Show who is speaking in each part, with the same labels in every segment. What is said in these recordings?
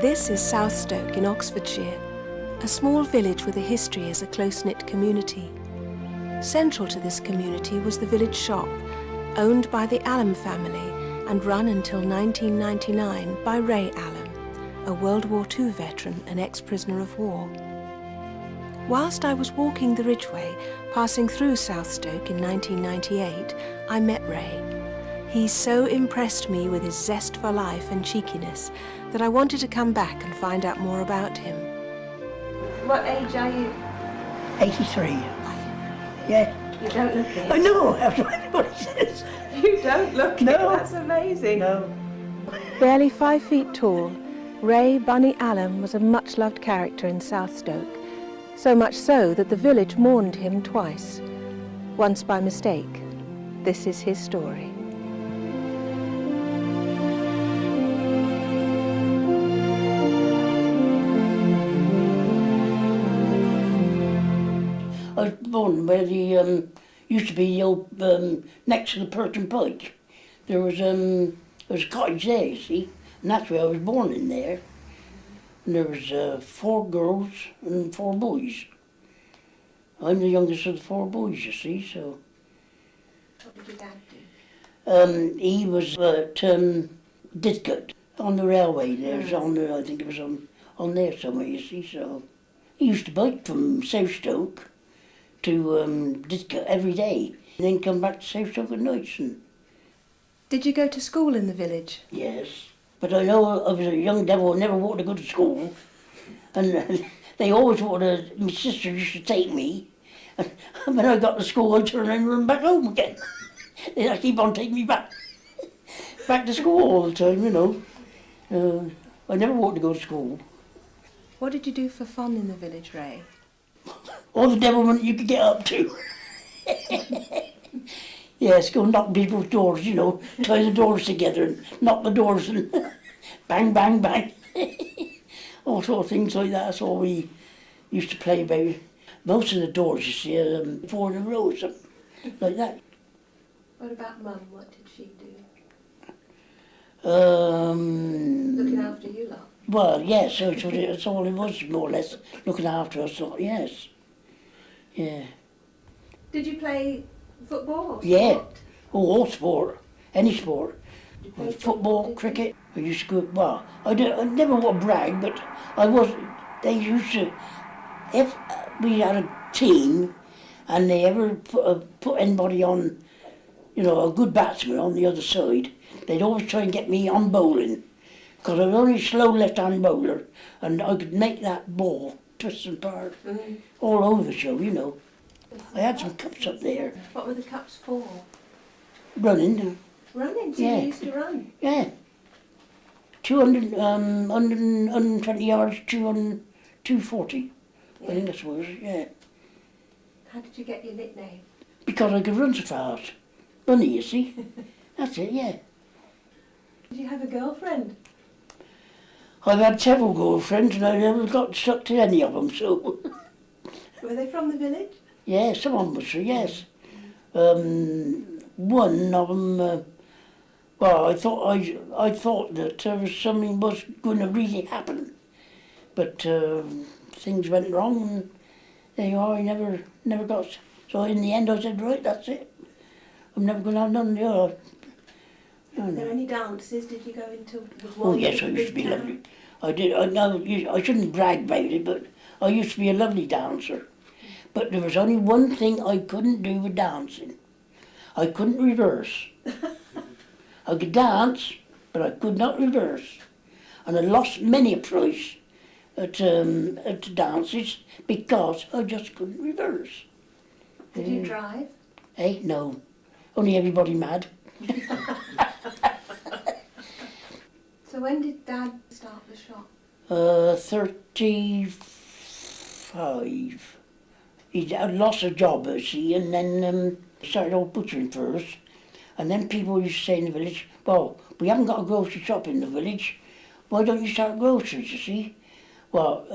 Speaker 1: This is Southstoke in Oxfordshire, a small village with a history as a close-knit community. Central to this community was the village shop, owned by the Allum family and run until 1999 by Ray Allum, a World War II veteran and ex-prisoner of war. Whilst I was walking the Ridgeway, passing through Southstoke in 1998, I met Ray. He so impressed me with his zest for life and cheekiness that I wanted to come back and find out more about him. What age are you?
Speaker 2: 83. Yeah.
Speaker 1: You don't look it.
Speaker 2: I know, that's what everybody says.
Speaker 1: You don't look
Speaker 2: No.
Speaker 1: it, that's amazing.
Speaker 2: No.
Speaker 1: Barely 5 feet tall, Ray Bunny Allum was a much-loved character in Southstoke, so much so that the village mourned him twice. Once by mistake. This is his story.
Speaker 2: I was born where the used to be the old next to the Perton Pike. There was a cottage there, you see, and that's where I was born in there. And there was 4 girls and 4 boys. I'm the youngest of the 4 boys, you see. So.
Speaker 1: What did your dad do?
Speaker 2: He was at Didcot on the railway. There's on the, I think it was on there somewhere, you see. So he used to bike from Southstoke to Didcot every day, and then come back to Southstoke at nights. And
Speaker 1: Did you go to school in the village?
Speaker 2: yes, but I know I was a young devil who never wanted to go to school, and they always wanted. My sister used to take me, and when I got to school, I'd turn around and run back home again. They'd keep on taking me back to school all the time, you know. I never wanted to go to school.
Speaker 1: What did you do for fun in the village, Ray?
Speaker 2: All the devilment you could get up to. Yes, go and knock people's doors, you know, tie the doors together and knock the doors and bang, bang, bang. All sort of things like that. That's all we used to play about. Most of the doors, you see, 4 in a row or something like that.
Speaker 1: What about Mum? What did she do?
Speaker 2: Looking
Speaker 1: after you lot?
Speaker 2: Well, yes, that's all it was, more or less, looking after us, yes. Yeah.
Speaker 1: Did you play football or
Speaker 2: Yeah.
Speaker 1: sport?
Speaker 2: Oh, all sport, any sport.
Speaker 1: Did you play
Speaker 2: Football, cricket. I used to go, well, I never want to brag, but they used to, if we had a team and they ever put anybody on, you know, a good batsman on the other side, they'd always try and get me on bowling, because I was only a slow left-hand bowler, and I could make that ball twist and turn all over the show, you know. I had some cups up there.
Speaker 1: What were the cups for?
Speaker 2: Running.
Speaker 1: Running? So
Speaker 2: Yeah.
Speaker 1: you used to run?
Speaker 2: Yeah. 200, 120 yards, 240. I think that's what it was, yeah.
Speaker 1: How did you get your nickname?
Speaker 2: Because I could run so fast. Bunny, you see. That's it, yeah.
Speaker 1: Did you have a girlfriend?
Speaker 2: I've had several girlfriends and I never got stuck to any of them, so.
Speaker 1: Were they from the village?
Speaker 2: Yeah, some of them was, yes. One of them, well, I thought that something was going to really happen, but things went wrong, and there you are. I never got. So in the end, I said, right, that's it. I'm never going to have none.
Speaker 1: Were there any dances? Did you go into?
Speaker 2: Oh yes, I used to be lovely. I did. I shouldn't brag about it, but I used to be a lovely dancer. But there was only one thing I couldn't do with dancing. I couldn't reverse. I could dance, but I could not reverse. And I lost many a prize at dances because I just couldn't reverse.
Speaker 1: Did you drive?
Speaker 2: No. Only everybody mad.
Speaker 1: So when did Dad start the shop?
Speaker 2: 35. He lost a job, you see, and then started off butchering first. And then people used to say in the village, well, we haven't got a grocery shop in the village. Why don't you start groceries, you see? Well,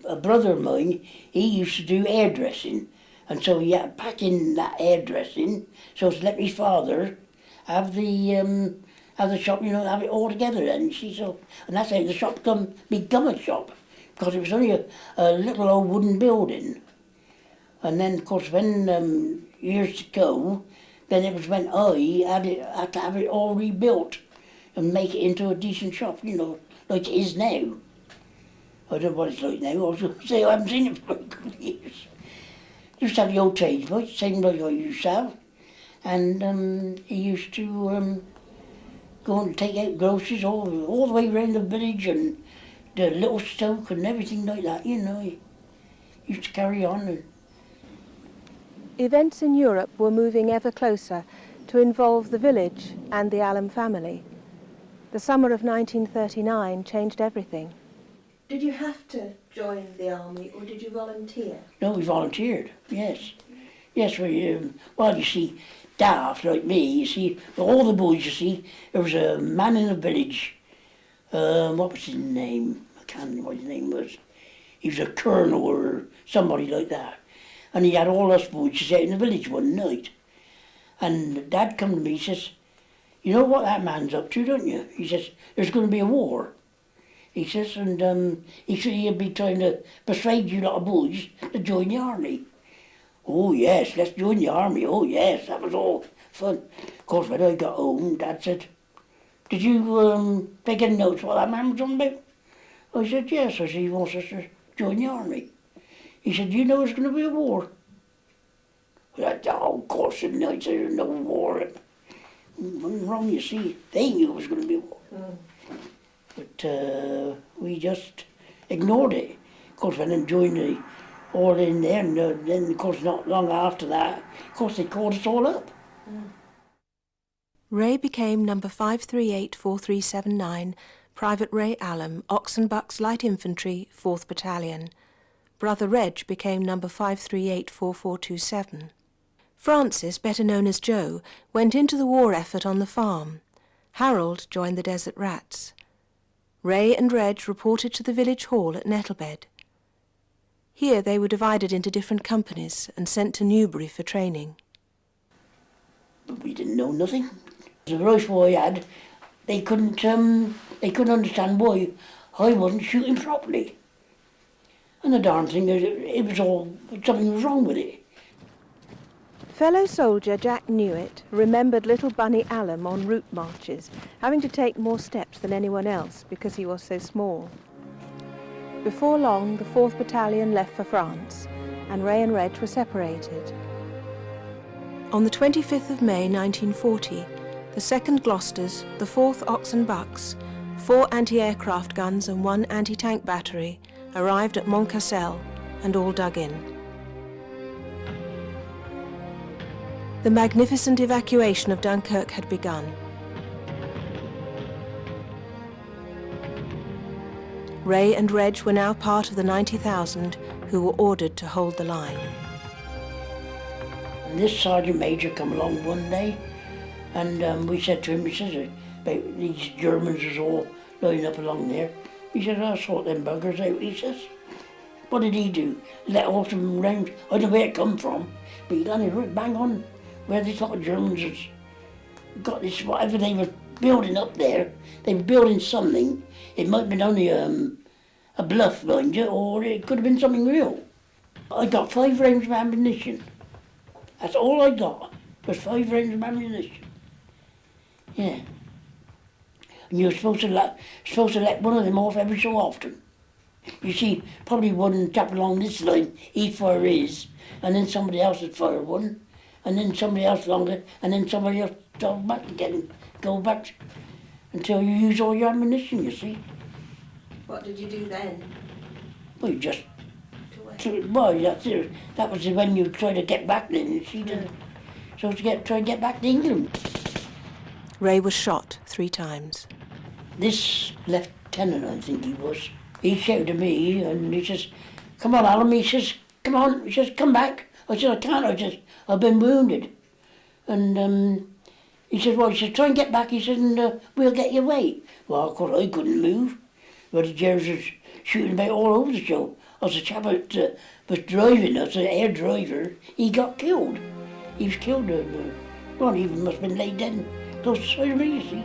Speaker 2: a brother of mine, he used to do hairdressing. And so he had to pack in that hairdressing, so to let my father have the have the shop, you know, have it all together then, you see, so, and that's how the shop become a shop, because it was only a little old wooden building. And then, of course, when years ago, then it was when I had to have it all rebuilt and make it into a decent shop, you know, like it is now. I don't know what it's like now. I was going to say I haven't seen it for a couple of years. Used to have the old trades boy, same like I used to have. And he used to go and take out groceries all the way around the village and the little stoke and everything like that, you know. He used to carry on. And
Speaker 1: Events in Europe were moving ever closer to involve the village and the Allum family. The summer of 1939 changed everything. Did you have to join the army or did you volunteer?
Speaker 2: No, we volunteered, yes. Yes, well, you see, daft like me, you see, all the boys, you see, there was a man in the village, what was his name? I can't remember what his name was. He was a colonel or somebody like that. And he had all us boys just out in the village one night. And Dad come to me, he says, you know what that man's up to, don't you? He says, there's going to be a war. He says, and he said he'd be trying to persuade you lot of boys to join the army. Oh yes, let's join the army. Oh yes, that was all fun. Of course, when I got home, Dad said, did you take any notes what that man was on about? I said, yes. I said, he wants us to join the army. He said, do you know there's going to be a war? I said, oh, of course, and I said, there's no war. What's wrong, you see? They knew there was going to be a war. But we just ignored it. Of course, when I joined all in there, and then, of course, not long after that, of course, they called us all up.
Speaker 1: Ray became number 5384379, Private Ray Allum, Oxenbucks Light Infantry, 4th Battalion. Brother Reg became number 5384427. Francis, better known as Joe, went into the war effort on the farm. Harold joined the Desert Rats. Ray and Reg reported to the village hall at Nettlebed. Here they were divided into different companies and sent to Newbury for training.
Speaker 2: But we didn't know nothing. The rifle I had, they couldn't understand why I wasn't shooting properly. And the darn thing is, it was all, something was wrong with it.
Speaker 1: Fellow soldier Jack Newitt remembered little Bunny Allum on route marches, having to take more steps than anyone else because he was so small. Before long, the 4th Battalion left for France, and Ray and Reg were separated. On the 25th of May 1940, the 2nd Gloucesters, the 4th Oxen Bucks, 4 anti-aircraft guns and 1 anti-tank battery arrived at Montcassel and all dug in. The magnificent evacuation of Dunkirk had begun. Ray and Reg were now part of the 90,000 who were ordered to hold the line.
Speaker 2: And this Sergeant Major come along one day, and we said to him, he says, about these Germans was all lined up along there. He said, I'll sort them buggers out, he says. What did he do? Let all some round, I don't know where it come from, but he landed right bang on where this lot of Germans has got this, whatever they were building up there. They were building something. It might have been only a bluff, mind you, or it could have been something real. I got 5 rounds of ammunition. That's all I got, was 5 rounds of ammunition. Yeah. And you're supposed to let one of them off every so often. You see, probably one chap along this line, he'd fire his, and then somebody else would fire one, and then somebody else longer, and then somebody else go back again, go back until you use all your ammunition, you see.
Speaker 1: What did you do then?
Speaker 2: Well, you just, well, that's it. That was when you try to get back then, you see, try and get back to England.
Speaker 1: Ray was shot 3 times. This
Speaker 2: lieutenant, I think he was, he shouted at me and he says, come on, Allum, he says, come on, he says, come back. I said, I can't, I said, I've been wounded. And he said, well, he says, try and get back, he said, and we'll get you away. Well, of course, I couldn't move. But the Germans was shooting about all over the show. I was a chap that was driving us, an air driver, he got killed. He was killed, well, he must have been laid dead close to the side of me, you see.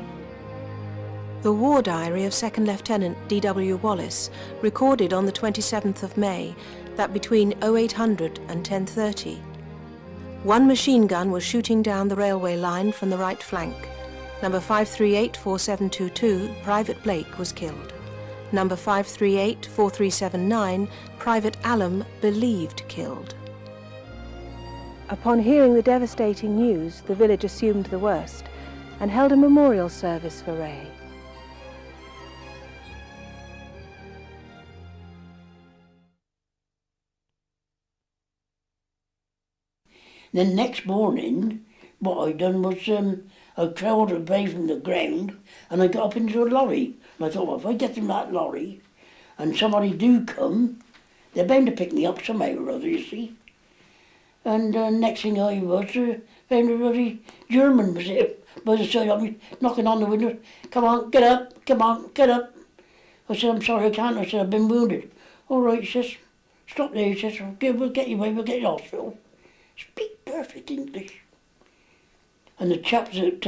Speaker 1: The war diary of 2nd Lieutenant D.W. Wallace recorded on the 27th of May that between 0800 and 10:30, one machine gun was shooting down the railway line from the right flank. Number 538-4722, Private Blake, was killed. Number 538-4379, Private Allum, believed killed. Upon hearing the devastating news, the village assumed the worst and held a memorial service for Ray.
Speaker 2: Then next morning, what I done was I crawled away from the ground and I got up into a lorry. And I thought, well, if I get in that lorry and somebody do come, they're bound to pick me up somehow or other, you see. And next thing I was, found a bloody German was there by the side of me, knocking on the window. Come on, get up, come on, get up. I said, I'm sorry, I can't. I said, I've been wounded. All right, he says, stop there, he says, we'll get you away, we'll get you to hospital. Speak perfect English. And the chaps that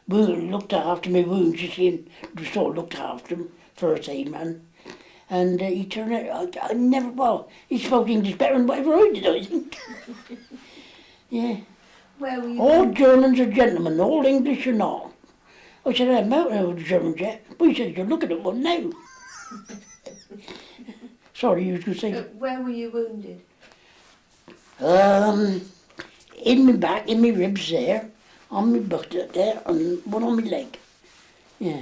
Speaker 2: looked after my wounds, you see, and sort of looked after them, first aid man. And he turned out, I never, well, he spoke English better than whatever I did, I think. Yeah.
Speaker 1: Where were you?
Speaker 2: All Germans are gentlemen, all English are not. I said, I'm out now with the Germans yet. But he said, you're looking at one now. Sorry, you was going to say.
Speaker 1: Where were you wounded?
Speaker 2: In my back, in my ribs there, on my butt there, and one on my leg. Yeah.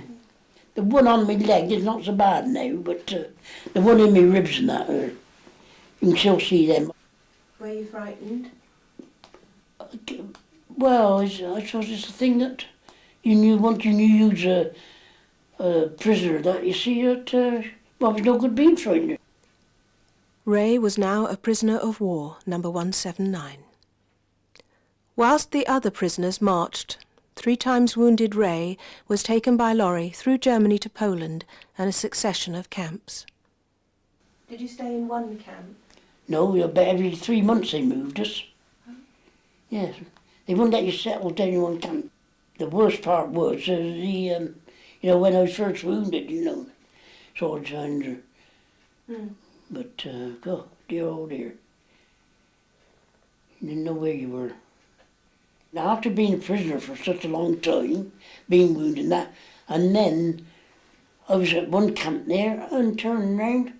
Speaker 2: The one on my leg is not so bad now, but the one in my ribs and that, you can still see them.
Speaker 1: Were you frightened?
Speaker 2: Well, I suppose it's a thing that you knew once you knew you was a prisoner, that you see that, well, it was no good being frightened.
Speaker 1: Ray was now a prisoner of war, number 179. Whilst the other prisoners marched, 3 times wounded Ray was taken by lorry through Germany to Poland and a succession of camps. Did you stay in one camp?
Speaker 2: No, about every 3 months they moved us. Yes, they wouldn't let you settle down in one camp. The worst part was you know, when I was first wounded, you know, sort of trying to, but God, dear oh dear, you didn't know where you were. Now, after being a prisoner for such a long time, being wounded and that, and then I was at one camp there and turned around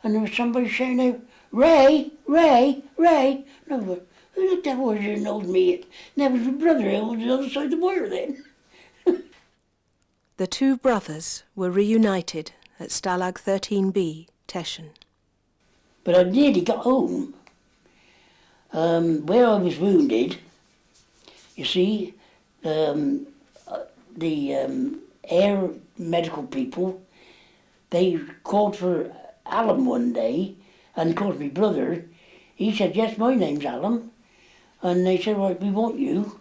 Speaker 2: and there was somebody shouting out, Ray, Ray, Ray. And I went, who the devil was your old mate? And that was my brother on the other side of the wire then.
Speaker 1: The 2 brothers were reunited at Stalag 13B, Teschen.
Speaker 2: But I nearly got home. Where I was wounded, you see, the air medical people, they called for Allum one day, and of course my brother, he said, yes, my name's Allum. And they said, right, we want you.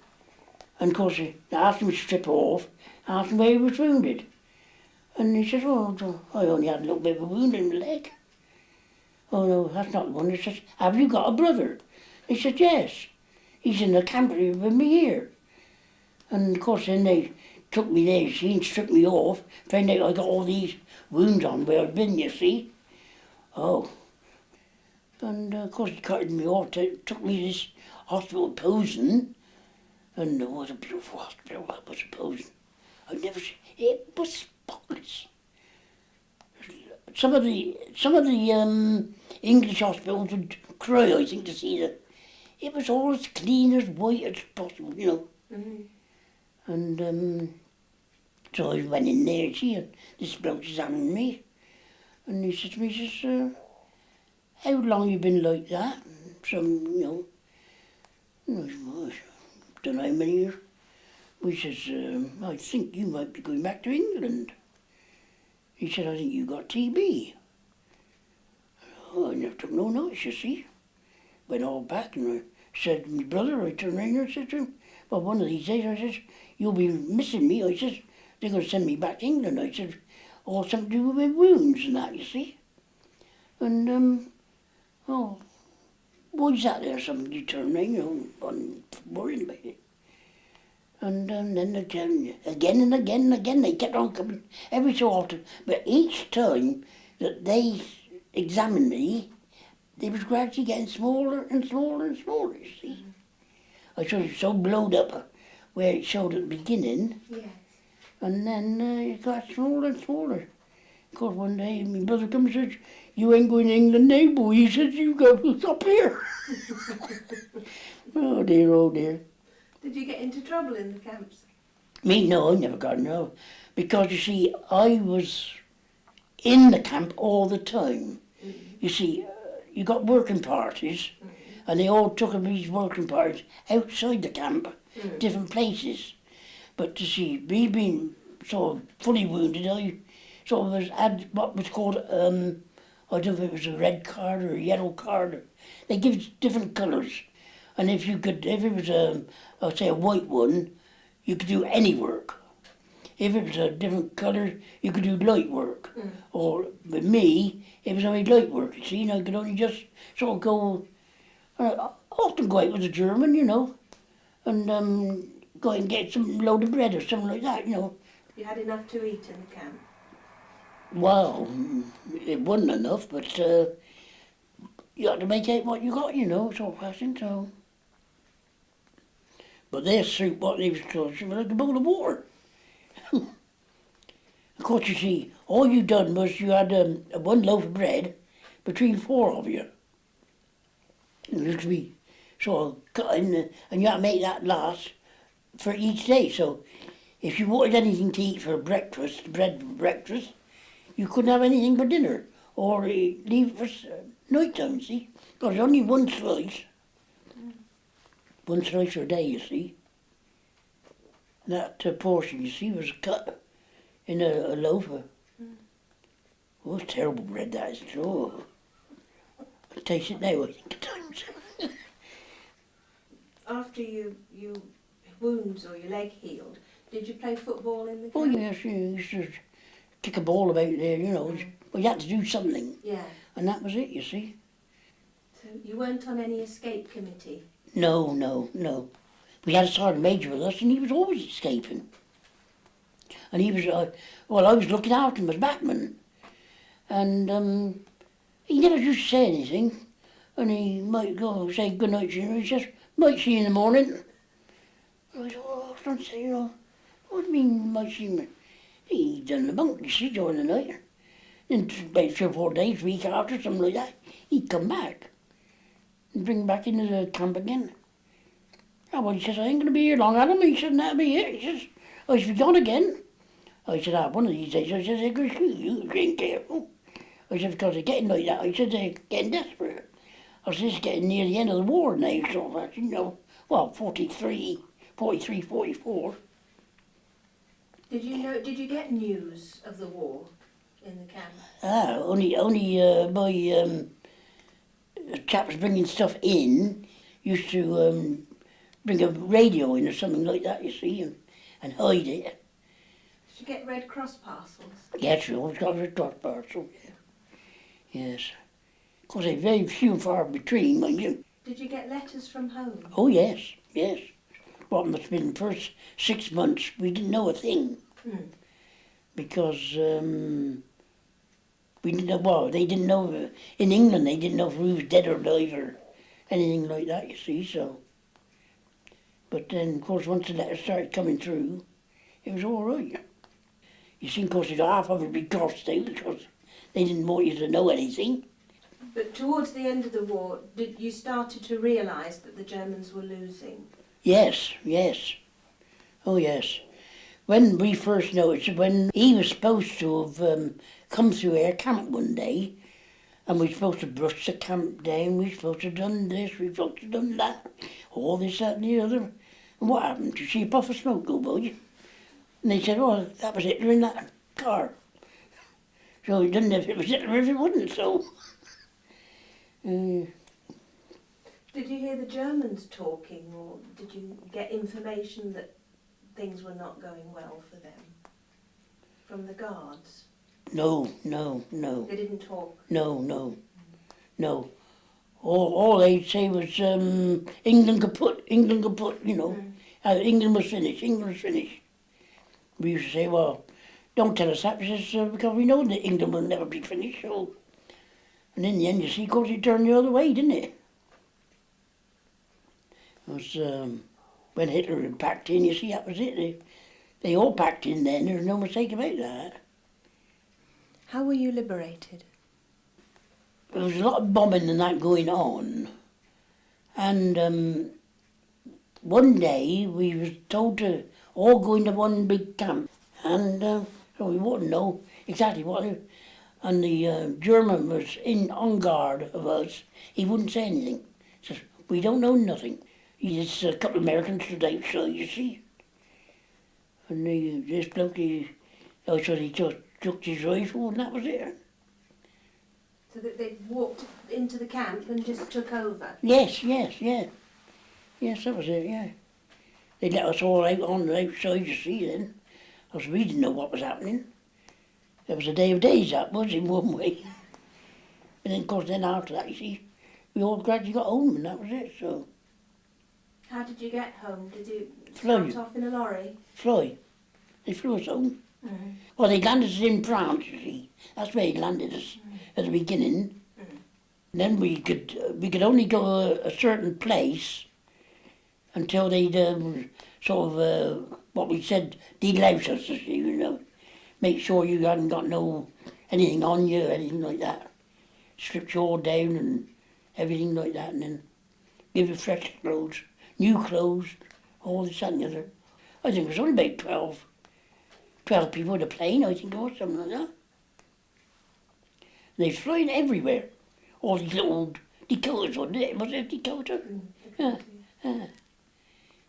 Speaker 2: And of course, they asked him to strip off, asked him where he was wounded. And he said, oh, I only had a little bit of a wound in my leg. Oh no, that's not the one. He says, have you got a brother? He said, yes. He's in the camp with me here. And of course then they took me there, you see, and stripped me off. Found out I got all these wounds on where I'd been, you see. Oh. And of course he carted me off, took me to this hospital Posen. And it was a beautiful hospital, that was Posen. I'd never seen, it was spotless. Some of the English hospitals would cry, I think, to see that it was all as clean, as white as possible, you know. And so I went in there, see, and this bloke examined me. And he said to me, he says, how long you been like that? Some, you know, and I said, well, I don't know how many years. He says, I think you might be going back to England. He said, I think you got TB. Oh, I never took no notice, you see. Went all back and I said to my brother, I turned around and I said to him, well, one of these days, I said, you'll be missing me. I said, they're going to send me back to England. I said, all something to do with wounds and that, you see. And, oh, why's that there? Something you turn around, you know, I'm worrying about it. And then again and again and again, they kept on coming every so often. But each time that they examined me, they was gradually getting smaller and smaller and smaller, you see. I was so blowed up where it showed at the beginning,
Speaker 1: Yes.
Speaker 2: and then it got smaller and smaller. Of course, one day my brother comes and says, "You ain't going to England now, boy." He says, "You go up here." Oh dear, oh dear.
Speaker 1: Did you get into trouble in the camps?
Speaker 2: Me, no, I never got no. Because you see, I was in the camp all the time. You see, you got working parties, and they all took these working parties outside the camp, different places. But to see, me being sort of fully wounded, I sort of had what was called, I don't know if it was a red card or a yellow card. They give different colours. And if it was I'd say a white one, you could do any work. If it was a different colour, you could do light work. Or with me, it was only light work, you see, and I could only just sort of go, often go out with a German, you know, and go and get some load of bread or something like that, you know.
Speaker 1: You had enough to eat in the camp?
Speaker 2: Well, it wasn't enough, but you had to make out what you got, you know, sort of fashion, so. But their soup, what they was called, was like a bowl of water. Of course, you see, all you done was you had one loaf of bread between four of you. And it could be sort of cut in, and you had to make that last for each day. So if you wanted anything to eat for breakfast, bread for breakfast, you couldn't have anything for dinner. Or leave it for night time, see? Because only one slice. One slice a day, you see. That portion, you see, was cut in a loaf of... Oh, it's terrible bread, that is. Oh, I taste it now, I think, at times.
Speaker 1: After you wounds or your leg healed, did you play football in the camp?
Speaker 2: Oh, yes, you used to kick a ball about there, you know. Well, you had to do something.
Speaker 1: Yeah.
Speaker 2: And that was it, you see.
Speaker 1: So you weren't on any escape committee?
Speaker 2: No, no, no. We had a sergeant major with us, and he was always escaping. And he was, I was looking after him as backman. And he never used to say anything. And he might go say good night to you, and he says, "Might see you in the morning." I thought, oh, I don't say, you know, what do you mean, might see me? He done the bunk, you see, during the night. And about 3 or 4 days, week after, something like that, he'd come back and bring back into the camp again. Oh, well, he says, "I ain't going to be here long, Adam." He said, "That'll be it." He says, "I should be gone again." I said, "One of these days," I said, "they're going to shoot you, ain't careful." I said, "Because they're getting like that." I said, "They're getting desperate." I said, "It's getting near the end of the war now," sort of, you know. Well, 43, 44.
Speaker 1: Did you get news of the war in the camp?
Speaker 2: Only my chaps bringing stuff in used to bring a radio in or something like that, you see, and hide it.
Speaker 1: Did you get Red Cross parcels?
Speaker 2: Yes, we always got a Red Cross parcel, yeah. Yes. Of course, they're very few and far between, mind you.
Speaker 1: Did you get letters from home?
Speaker 2: Oh, yes, yes. What must have been the first 6 months, we didn't know a thing. Because we didn't know, well, they didn't know, in England, they didn't know if we was dead or alive or anything like that, you see, so. But then, of course, once the letters started coming through, it was all right. You see, of course, half of it would be crossed out because they didn't want you to know anything.
Speaker 1: But towards the end of the war, did you started to realise that the Germans were losing?
Speaker 2: Yes, yes. Oh, yes. When we first noticed, when he was supposed to have come through our camp one day, and we were supposed to brush the camp down, we were supposed to have done this, we were supposed to have done that, all this, that and the other. And what happened? You see a puff of smoke go by. And they said, "Oh, that was Hitler in that car." So he didn't know if it was Hitler or if it wasn't, so.
Speaker 1: Did you hear the Germans talking, or did you get information that things were not going well for them from the guards?
Speaker 2: No.
Speaker 1: They didn't talk?
Speaker 2: No. All they'd say was, England could put, you know. England was finished, England was finished. We used to say, well, don't tell us that, because we know that England will never be finished, so... And in the end, you see, of course, it turned the other way, didn't it? It was, when Hitler had packed in, you see, that was it. They all packed in then, there's no mistake about that.
Speaker 1: How were you liberated?
Speaker 2: There was a lot of bombing and that going on. And one day we was told to all go into one big camp. And so we wouldn't know exactly what it was. And the German was on guard of us. He wouldn't say anything. He says, we don't know nothing. Just a couple of Americans stood outside, you see. And this bloke, he just took his rifle and that was it.
Speaker 1: So that they walked into the camp and just took over?
Speaker 2: Yes, yeah. Yes, that was it, yeah. They let us all out on the outside, you see, then. Because we didn't know what was happening. It was a day of days, that was, in one way. And then, of course, then after that, you see, we all gradually got home and that was it, so.
Speaker 1: How did you get home? Did you
Speaker 2: Fly.
Speaker 1: start off in a lorry?
Speaker 2: Fly. They flew us home.
Speaker 1: Mm.
Speaker 2: Well, they landed us in France, you see. That's where they landed us at the beginning. Then we could only go a certain place until they'd sort of, what we said, delouse us, you know. Make sure you hadn't got anything on you, anything like that. Stripped you all down and everything like that, and then give you fresh clothes, new clothes, all this and the other. I think it was only about 12 people in a plane, I think, or something like that. They flying everywhere. All these little Dakotas, wasn't it? Was it Dakota?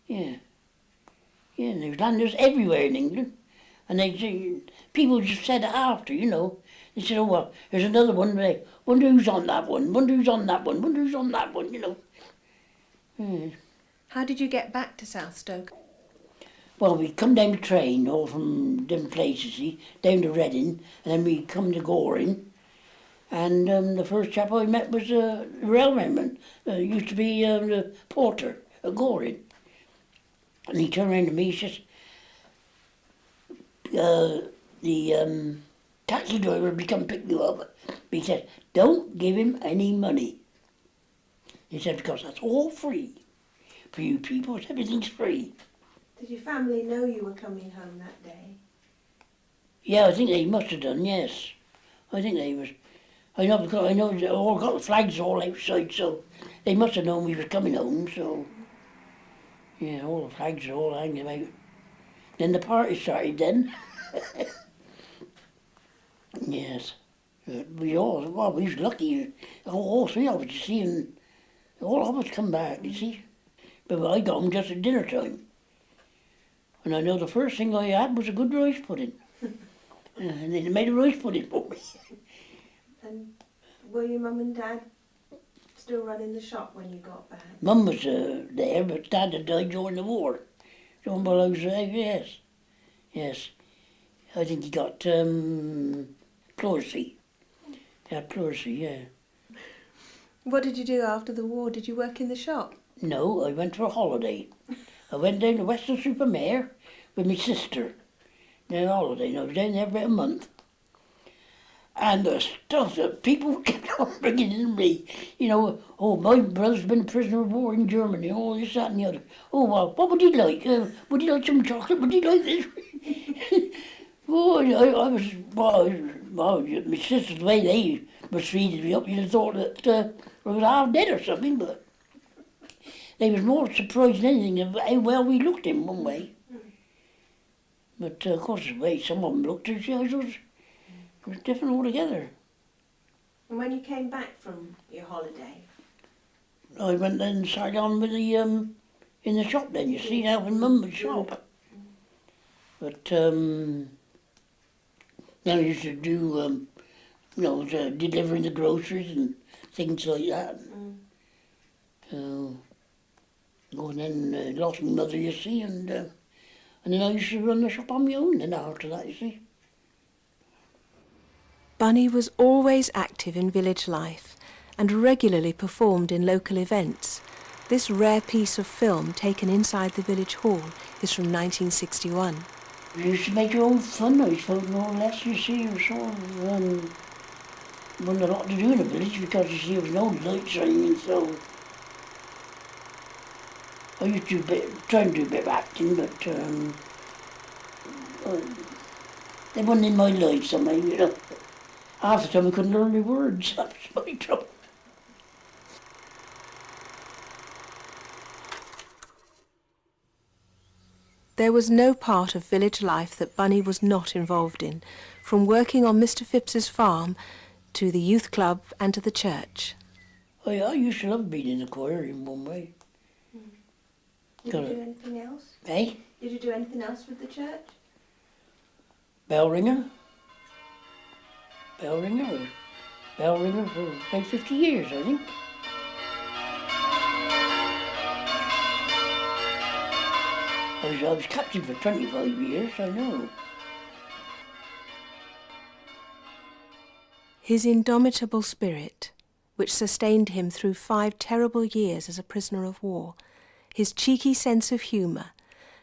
Speaker 2: Yeah. And there was landers everywhere in England. And people just said it after, you know. They said, oh, well, there's another one there. Wonder who's on that one, wonder who's on that one, wonder who's on that one, you know. Yeah.
Speaker 1: How did you get back to South Stoke?
Speaker 2: Well, we come down the train, all from different places, see, down to Reading, and then we come to Goring. And the first chap I met was a railwayman. Used to be the porter at Goring. And he turned around to me, he says, the taxi driver will come pick you up. He said, don't give him any money. He said, because that's all free. For you people, everything's free.
Speaker 1: Did your family know you were coming home that day?
Speaker 2: Yeah, I think they must have done, yes. I think they was. I know because I know they all got the flags all outside, so they must have known we were coming home, so yeah, all the flags are all hanging out. Then the party started then. Yes. We was lucky. All three of us, you see, and all of us come back, you see. But I got them just at dinner time. And I know the first thing I had was a good rice pudding. And they made a rice pudding for me.
Speaker 1: And were your mum and dad still running the shop when you got back?
Speaker 2: Mum was there, but Dad had died during the war. John while I was there, yes. Yes. I think he got pleurisy. He had pleurisy, yeah.
Speaker 1: What did you do after the war? Did you work in the shop?
Speaker 2: No, I went for a holiday. I went down to Weston-super-Mare with my sister. On holiday, and I was down there for about a month. And the stuff that people kept on bringing in me, you know, oh, my brother's been a prisoner of war in Germany, all this, that and the other. Oh, well, what would he like? Would he like some chocolate? Would he like this? Oh, I was, well, my sister, the way they was feeding me up, you'd have thought that I was half dead or something, but they was more surprised than anything of how well we looked in one way. But of course, the way some of them looked, it was different altogether.
Speaker 1: And when you came back from your holiday?
Speaker 2: I went and started on with the, in the shop then, you see, now in Mum's shop. But then I used to do, you know, delivering the groceries and things like that. And then lost my mother, you see, and then I used to run the shop on my own then after that, you see.
Speaker 1: Bunny was always active in village life and regularly performed in local events, This rare piece of film taken inside the village hall is from 1961.
Speaker 2: You used to make your own funhouse film more or less, you see. It was sort of, wasn't a lot to do in the village because you see there was no lights or anything, so I used to try and do a bit of acting, but they weren't in my life somehow, you know. Half the time I couldn't learn the words, that was my trouble.
Speaker 1: There was no part of village life that Bunny was not involved in, from working on Mr. Phipps's farm to the youth club and to the church.
Speaker 2: Oh yeah, I used to love being in the choir in one way.
Speaker 1: Did you do anything else?
Speaker 2: Eh?
Speaker 1: Did you do anything else with the church?
Speaker 2: Bell ringer. Bell ringer for about 50 years, I think. I was captain for 25 years, I know.
Speaker 1: His indomitable spirit, which sustained him through 5 terrible years as a prisoner of war, his cheeky sense of humour,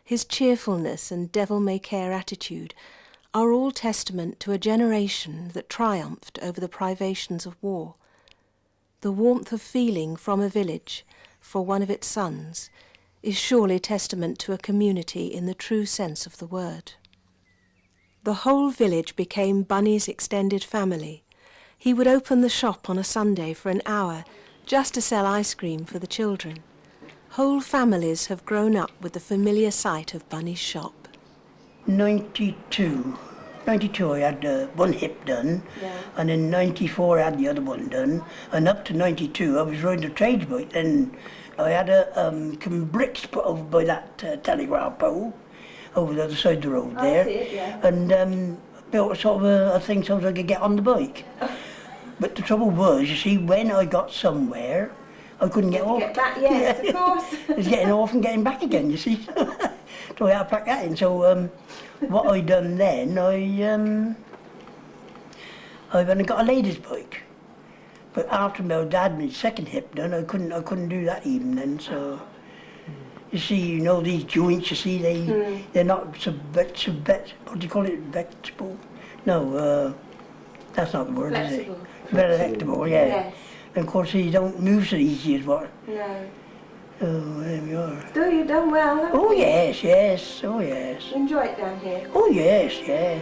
Speaker 1: his cheerfulness and devil-may-care attitude are all testament to a generation that triumphed over the privations of war. The warmth of feeling from a village for one of its sons is surely testament to a community in the true sense of the word. The whole village became Bunny's extended family. He would open the shop on a Sunday for an hour just to sell ice cream for the children. Whole families have grown up with the familiar sight of Bunny's shop.
Speaker 2: 92 I had one hip done, and in 94 I had the other one done, and up to 92 I was riding a trades bike. Then I had some bricks put over by that telegraph pole over the other side of the road there.
Speaker 1: I see it, yeah.
Speaker 2: And built sort of a thing so I could get on the bike. But the trouble was, you see, when I got somewhere, I couldn't get off.
Speaker 1: Get back, yes, of course.
Speaker 2: It was getting off and getting back again, you see. So I had to pack that in. So what I done then, I went and got a ladies' bike. But after my dad had my second hip done, I couldn't do that even then. So you see, you know, these joints, you see, they're not what do you call it, vegetable? No, that's not the word,
Speaker 1: Flexible.
Speaker 2: is it? Flexible, yeah.
Speaker 1: Yes.
Speaker 2: And of course, you don't move so easy as what.
Speaker 1: No.
Speaker 2: Oh, there we are.
Speaker 1: Still, you've done well, haven't
Speaker 2: Oh
Speaker 1: you?
Speaker 2: yes, oh yes.
Speaker 1: Enjoy it down here.
Speaker 2: Oh yes, yeah.